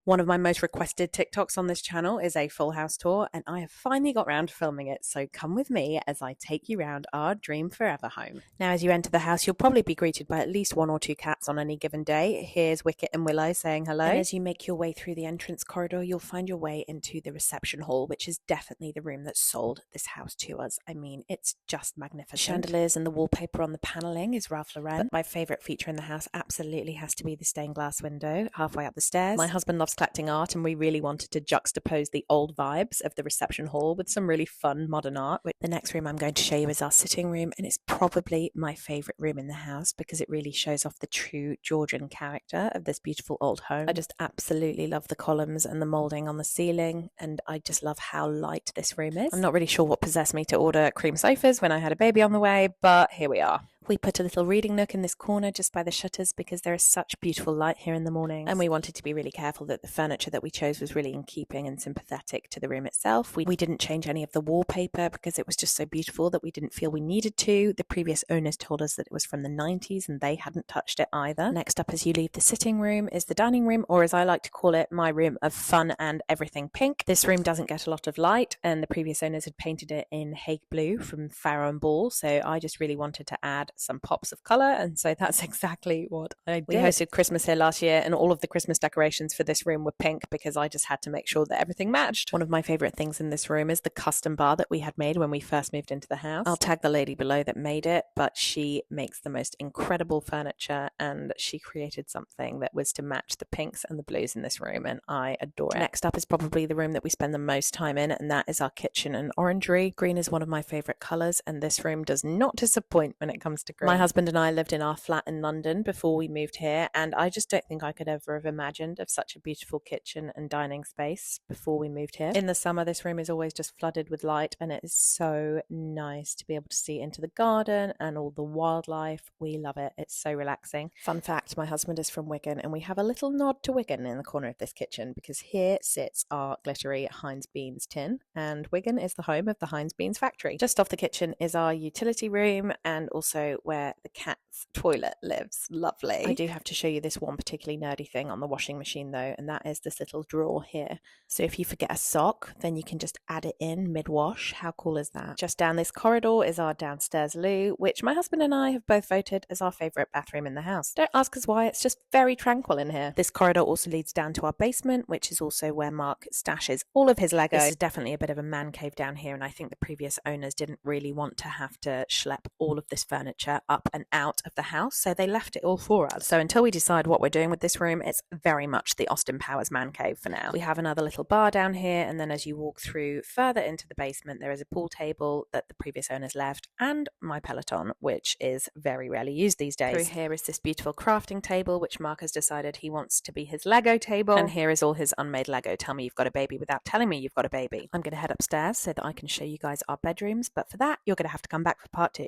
One of my most requested TikToks on this channel is a full house tour, and I have finally got round to filming it, so come with me as I take you round our dream forever home. Now, as you enter the house, you'll probably be greeted by at least one or two cats on any given day. Here's Wicket and Willow saying hello. And as you make your way through the entrance corridor, you'll find your way into the reception hall, which is definitely the room that sold this house to us. I mean, it's just magnificent. Chandeliers and the wallpaper on the paneling is Ralph Lauren. But my favourite feature in the house absolutely has to be the stained glass window halfway up the stairs. My husband loves collecting art, and we really wanted to juxtapose the old vibes of the reception hall with some really fun modern art. The next room I'm going to show you is our sitting room, and it's probably my favourite room in the house because it really shows off the true Georgian character of this beautiful old home. I just absolutely love the columns and the moulding on the ceiling, and I just love how light this room is. I'm not really sure what possessed me to order cream sofas when I had a baby on the way, but here we are. We put a little reading nook in this corner just by the shutters because there is such beautiful light here in the morning, and we wanted to be really careful that the furniture that we chose was really in keeping and sympathetic to the room itself. We didn't change any of the wallpaper because it was just so beautiful that we didn't feel we needed to. The previous owners told us that it was from the 90s and they hadn't touched it either. Next up, as you leave the sitting room, is the dining room, or as I like to call it, my room of fun and everything pink. This room doesn't get a lot of light, and the previous owners had painted it in Hague blue from Farrow and Ball, so I just really wanted to add some pops of colour, and so that's exactly what I did. We hosted Christmas here last year, and all of the Christmas decorations for this room were pink because I just had to make sure that everything matched. One of my favourite things in this room is the custom bar that we had made when we first moved into the house. I'll tag the lady below that made it, but she makes the most incredible furniture, and she created something that was to match the pinks and the blues in this room, and I adore it. Next up is probably the room that we spend the most time in, and that is our kitchen and orangery. Green is one of my favourite colours, and this room does not disappoint when it comes to green. My husband and I lived in our flat in London before we moved here, and I just don't think I could ever have imagined of such a beautiful kitchen and dining space before we moved here. In the summer, this room is always just flooded with light, and it is so nice to be able to see into the garden and all the wildlife. We love it. It's so relaxing. Fun fact, my husband is from Wigan, and we have a little nod to Wigan in the corner of this kitchen because here sits our glittery Heinz Beans tin, and Wigan is the home of the Heinz Beans factory. Just off the kitchen is our utility room, and also where the cat's toilet lives. Lovely. I do have to show you this one particularly nerdy thing on the washing machine though, and that is this little drawer here. So if you forget a sock, then you can just add it in mid-wash. How cool is that? Just down this corridor is our downstairs loo, which my husband and I have both voted as our favourite bathroom in the house. Don't ask us why, it's just very tranquil in here. This corridor also leads down to our basement, which is also where Mark stashes all of his Lego. This is definitely a bit of a man cave down here, and I think the previous owners didn't really want to have to schlep all of this furniture up and out of the house, so they left it all for us. So until we decide what we're doing with this room, it's very much the Austin Powers man cave for now. We have another little bar down here, and then as you walk through further into the basement, there is a pool table that the previous owners left, and my Peloton, which is very rarely used these days. Through here is this beautiful crafting table, which Mark has decided he wants to be his Lego table, and here is all his unmade Lego. Tell me you've got a baby without telling me you've got a baby. I'm going to head upstairs so that I can show you guys our bedrooms, but for that, you're going to have to come back for part 2.